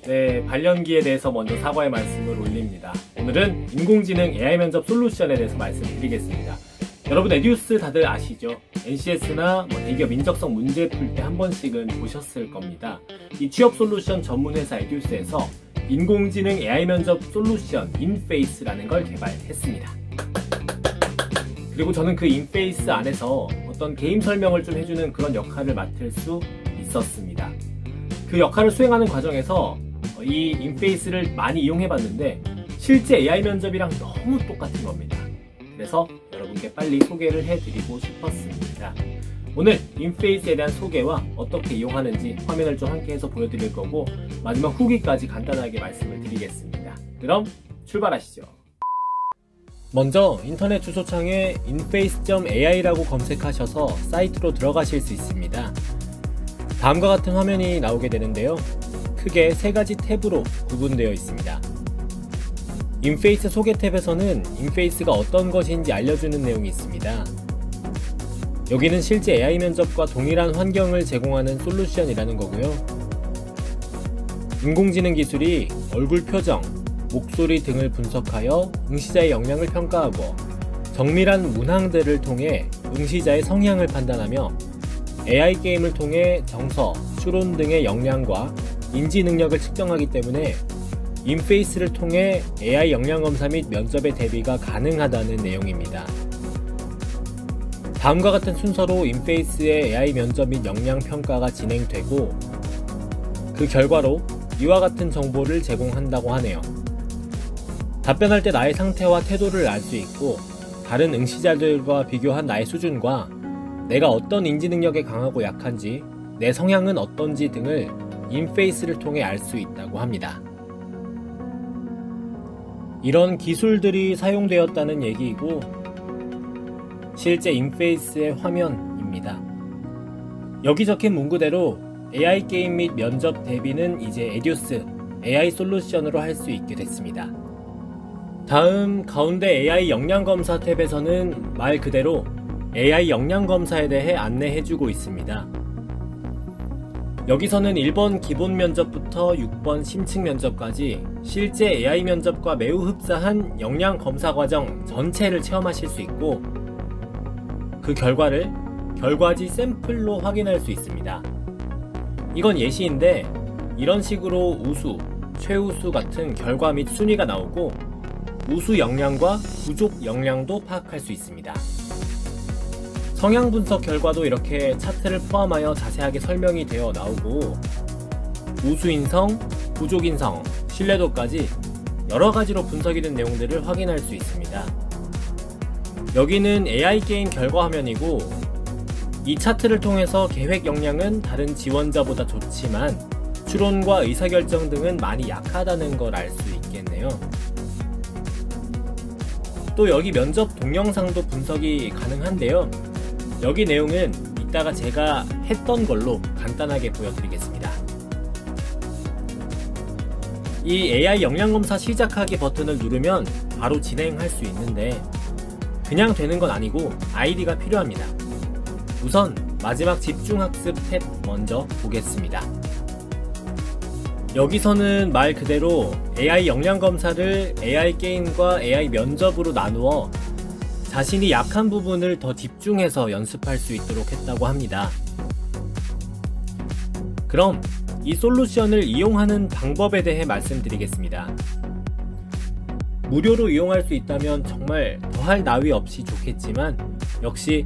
네, 발령기에 대해서 먼저 사과의 말씀을 올립니다. 오늘은 인공지능 AI 면접 솔루션에 대해서 말씀드리겠습니다. 여러분 에듀스 다들 아시죠? NCS나 대기업 인적성 문제 풀 때 한 번씩은 보셨을 겁니다. 이 취업 솔루션 전문 회사 에듀스에서 인공지능 AI 면접 솔루션 인페이스라는 걸 개발했습니다. 그리고 저는 그 인페이스 안에서 어떤 게임 설명을 좀 해주는 그런 역할을 맡을 수 있었습니다. 그 역할을 수행하는 과정에서 이 인페이스를 많이 이용해봤는데 실제 AI 면접이랑 너무 똑같은 겁니다. 그래서 여러분께 빨리 소개를 해드리고 싶었습니다. 오늘 인페이스에 대한 소개와 어떻게 이용하는지 화면을 좀 함께 해서 보여드릴 거고 마지막 후기까지 간단하게 말씀을 드리겠습니다. 그럼 출발하시죠. 먼저 인터넷 주소창에 inface.ai라고 검색하셔서 사이트로 들어가실 수 있습니다. 다음과 같은 화면이 나오게 되는데요. 크게 세 가지 탭으로 구분되어 있습니다. 인페이스 소개 탭에서는 인페이스가 어떤 것인지 알려주는 내용이 있습니다. 여기는 실제 AI 면접과 동일한 환경을 제공하는 솔루션이라는 거고요. 인공지능 기술이 얼굴 표정, 목소리 등을 분석하여 응시자의 역량을 평가하고 정밀한 문항들을 통해 응시자의 성향을 판단하며 AI 게임을 통해 정서, 추론 등의 역량과 인지 능력을 측정하기 때문에 인페이스를 통해 AI 역량 검사 및 면접의 대비가 가능하다는 내용입니다. 다음과 같은 순서로 인페이스의 AI 면접 및 역량 평가가 진행되고 그 결과로 이와 같은 정보를 제공한다고 하네요. 답변할 때 나의 상태와 태도를 알 수 있고 다른 응시자들과 비교한 나의 수준과 내가 어떤 인지 능력에 강하고 약한지, 내 성향은 어떤지 등을 인페이스를 통해 알 수 있다고 합니다. 이런 기술들이 사용되었다는 얘기이고 실제 인페이스의 화면입니다. 여기 적힌 문구대로 AI 게임 및 면접 대비는 이제 에듀스 AI 솔루션으로 할 수 있게 됐습니다. 다음 가운데 AI 역량 검사 탭에서는 말 그대로 AI 역량 검사에 대해 안내해주고 있습니다. 여기서는 1번 기본 면접부터 6번 심층 면접까지 실제 AI 면접과 매우 흡사한 역량 검사 과정 전체를 체험하실 수 있고 그 결과를 결과지 샘플로 확인할 수 있습니다. 이건 예시인데 이런 식으로 우수, 최우수 같은 결과 및 순위가 나오고 우수 역량과 부족 역량도 파악할 수 있습니다. 성향 분석 결과도 이렇게 차트를 포함하여 자세하게 설명이 되어 나오고 우수 인성, 부족 인성, 신뢰도까지 여러가지로 분석이 된 내용들을 확인할 수 있습니다. 여기는 AI 게임 결과 화면이고 이 차트를 통해서 계획 역량은 다른 지원자보다 좋지만 추론과 의사결정 등은 많이 약하다는 걸 알 수 있겠네요. 또 여기 면접 동영상도 분석이 가능한데요. 여기 내용은 이따가 제가 했던 걸로 간단하게 보여드리겠습니다. 이 AI 역량검사 시작하기 버튼을 누르면 바로 진행할 수 있는데 그냥 되는 건 아니고 아이디가 필요합니다. 우선 마지막 집중학습 탭 먼저 보겠습니다. 여기서는 말 그대로 AI 역량검사를 AI 게임과 AI 면접으로 나누어 자신이 약한 부분을 더 집중해서 연습할 수 있도록 했다고 합니다. 그럼 이 솔루션을 이용하는 방법에 대해 말씀드리겠습니다. 무료로 이용할 수 있다면 정말 더할 나위 없이 좋겠지만 역시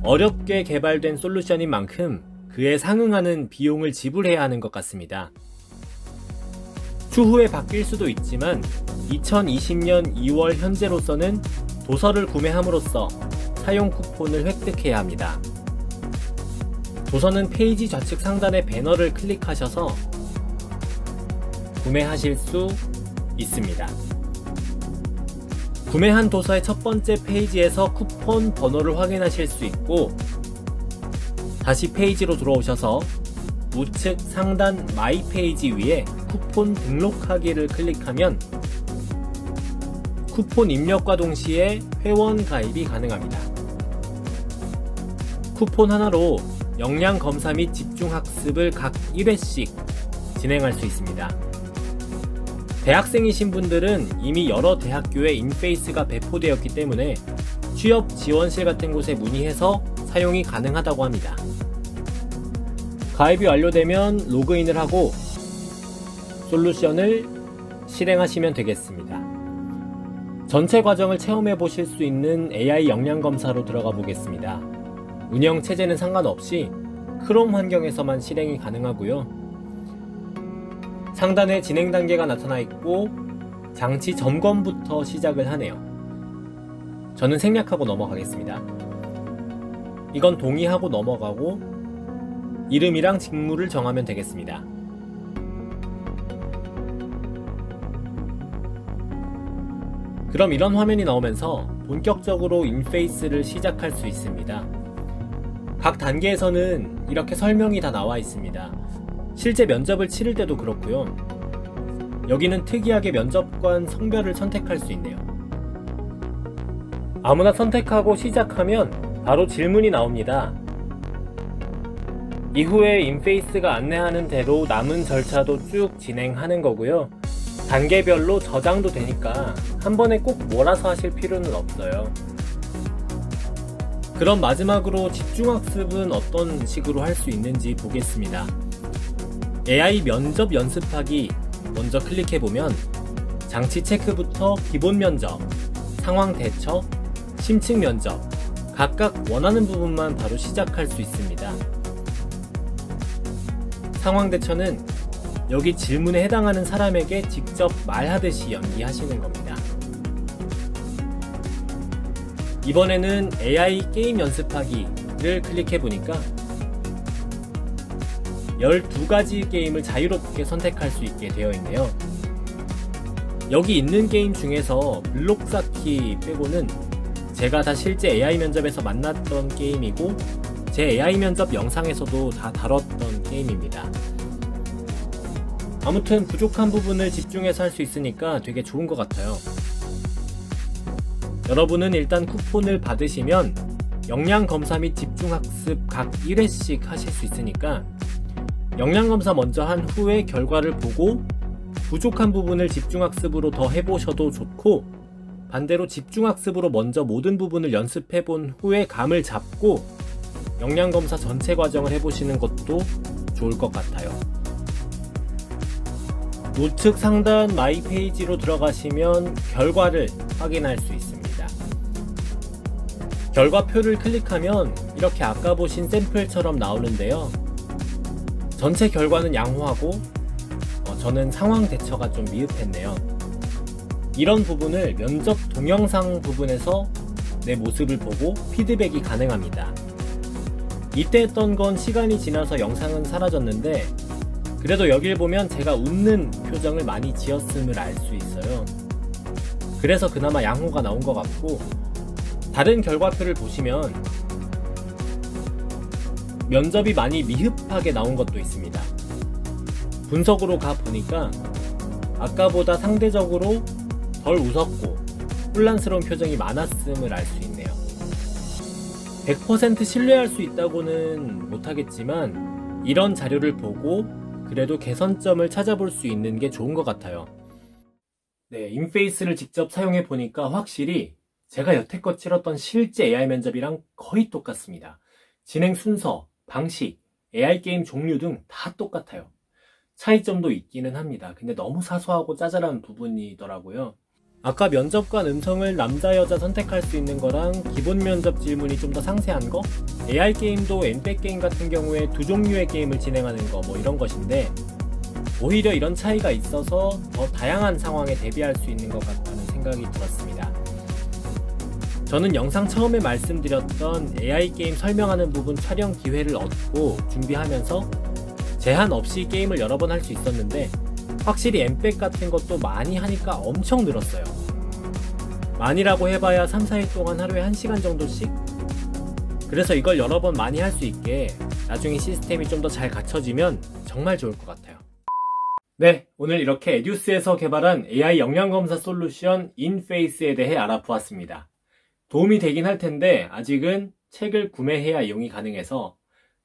어렵게 개발된 솔루션인 만큼 그에 상응하는 비용을 지불해야 하는 것 같습니다. 추후에 바뀔 수도 있지만 2020년 2월 현재로서는 도서를 구매함으로써 사용 쿠폰을 획득해야 합니다. 도서는 페이지 좌측 상단의 배너를 클릭하셔서 구매하실 수 있습니다. 구매한 도서의 첫 번째 페이지에서 쿠폰 번호를 확인하실 수 있고 다시 페이지로 들어오셔서 우측 상단 마이 페이지 위에 쿠폰 등록하기를 클릭하면 쿠폰 입력과 동시에 회원 가입이 가능합니다. 쿠폰 하나로 역량 검사 및 집중학습을 각 1회씩 진행할 수 있습니다. 대학생이신 분들은 이미 여러 대학교에 인페이스가 배포되었기 때문에 취업 지원실 같은 곳에 문의해서 사용이 가능하다고 합니다. 가입이 완료되면 로그인을 하고 솔루션을 실행하시면 되겠습니다. 전체 과정을 체험해 보실 수 있는 AI 역량 검사로 들어가 보겠습니다. 운영 체제는 상관없이 크롬 환경에서만 실행이 가능하고요. 상단에 진행 단계가 나타나 있고 장치 점검부터 시작을 하네요. 저는 생략하고 넘어가겠습니다. 이건 동의하고 넘어가고 이름이랑 직무를 정하면 되겠습니다. 그럼 이런 화면이 나오면서 본격적으로 인페이스를 시작할 수 있습니다. 각 단계에서는 이렇게 설명이 다 나와 있습니다. 실제 면접을 치를 때도 그렇고요. 여기는 특이하게 면접관 성별을 선택할 수 있네요. 아무나 선택하고 시작하면 바로 질문이 나옵니다. 이후에 인페이스가 안내하는 대로 남은 절차도 쭉 진행하는 거고요. 단계별로 저장도 되니까 한 번에 꼭 몰아서 하실 필요는 없어요. 그럼 마지막으로 집중학습은 어떤 식으로 할 수 있는지 보겠습니다. AI 면접 연습하기 먼저 클릭해보면 장치 체크부터 기본 면접, 상황 대처, 심층 면접 각각 원하는 부분만 바로 시작할 수 있습니다. 상황 대처는 여기 질문에 해당하는 사람에게 직접 말하듯이 연기하시는 겁니다. 이번에는 AI 게임 연습하기를 클릭해보니까 12가지 게임을 자유롭게 선택할 수 있게 되어 있네요. 여기 있는 게임 중에서 블록 쌓기 빼고는 제가 다 실제 AI 면접에서 만났던 게임이고 제 AI 면접 영상에서도 다 다뤘던 게임입니다. 아무튼 부족한 부분을 집중해서 할 수 있으니까 되게 좋은 것 같아요. 여러분은 일단 쿠폰을 받으시면 역량검사 및 집중학습 각 1회씩 하실 수 있으니까 역량검사 먼저 한 후에 결과를 보고 부족한 부분을 집중학습으로 더 해보셔도 좋고, 반대로 집중학습으로 먼저 모든 부분을 연습해본 후에 감을 잡고 역량검사 전체 과정을 해보시는 것도 좋을 것 같아요. 우측 상단 마이 페이지로 들어가시면 결과를 확인할 수 있습니다. 결과표를 클릭하면 이렇게 아까 보신 샘플처럼 나오는데요. 전체 결과는 양호하고 저는 상황 대처가 좀 미흡했네요. 이런 부분을 면접 동영상 부분에서 내 모습을 보고 피드백이 가능합니다. 이때 했던 건 시간이 지나서 영상은 사라졌는데 그래도 여길 보면 제가 웃는 표정을 많이 지었음을 알 수 있어요. 그래서 그나마 양호가 나온 것 같고, 다른 결과표를 보시면 면접이 많이 미흡하게 나온 것도 있습니다. 분석으로 가보니까 아까보다 상대적으로 덜 웃었고 혼란스러운 표정이 많았음을 알 수 있네요. 100% 신뢰할 수 있다고는 못하겠지만 이런 자료를 보고 그래도 개선점을 찾아볼 수 있는 게 좋은 것 같아요. 네, 인페이스를 직접 사용해 보니까 확실히 제가 여태껏 치렀던 실제 AI 면접이랑 거의 똑같습니다. 진행 순서, 방식, AI 게임 종류 등 다 똑같아요. 차이점도 있기는 합니다. 근데 너무 사소하고 짜잘한 부분이더라고요. 아까 면접관 음성을 남자 여자 선택할 수 있는 거랑 기본 면접 질문이 좀 더 상세한 거, AI 게임도 엔백 게임 같은 경우에 두 종류의 게임을 진행하는 거 이런 것인데, 오히려 이런 차이가 있어서 더 다양한 상황에 대비할 수 있는 것 같다는 생각이 들었습니다. 저는 영상 처음에 말씀드렸던 AI 게임 설명하는 부분 촬영 기회를 얻고 준비하면서 제한 없이 게임을 여러 번 할 수 있었는데, 확실히 엠백 같은 것도 많이 하니까 엄청 늘었어요. 많이라고 해봐야 3, 4일 동안 하루에 1시간 정도씩? 그래서 이걸 여러 번 많이 할 수 있게 나중에 시스템이 좀 더 잘 갖춰지면 정말 좋을 것 같아요. 네, 오늘 이렇게 에듀스에서 개발한 AI 역량검사 솔루션 인페이스에 대해 알아보았습니다. 도움이 되긴 할 텐데 아직은 책을 구매해야 이용이 가능해서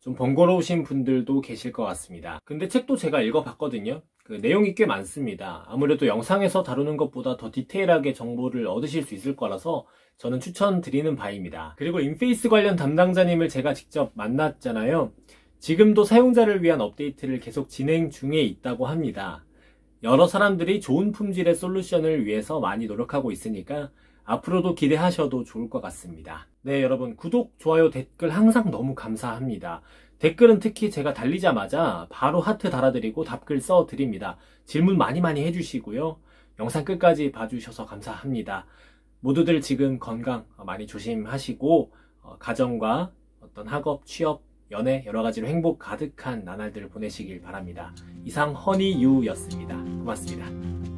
좀 번거로우신 분들도 계실 것 같습니다. 근데 책도 제가 읽어봤거든요. 그 내용이 꽤 많습니다. 아무래도 영상에서 다루는 것보다 더 디테일하게 정보를 얻으실 수 있을 거라서 저는 추천드리는 바입니다. 그리고 인페이스 관련 담당자님을 제가 직접 만났잖아요. 지금도 사용자를 위한 업데이트를 계속 진행 중에 있다고 합니다. 여러 사람들이 좋은 품질의 솔루션을 위해서 많이 노력하고 있으니까 앞으로도 기대하셔도 좋을 것 같습니다. 네, 여러분 구독, 좋아요, 댓글 항상 너무 감사합니다. 댓글은 특히 제가 달리자마자 바로 하트 달아드리고 답글 써드립니다. 질문 많이 해주시고요. 영상 끝까지 봐주셔서 감사합니다. 모두들 지금 건강 많이 조심하시고 가정과 어떤 학업, 취업, 연애 여러 가지로 행복 가득한 나날들을 보내시길 바랍니다. 이상 허니유였습니다. 고맙습니다.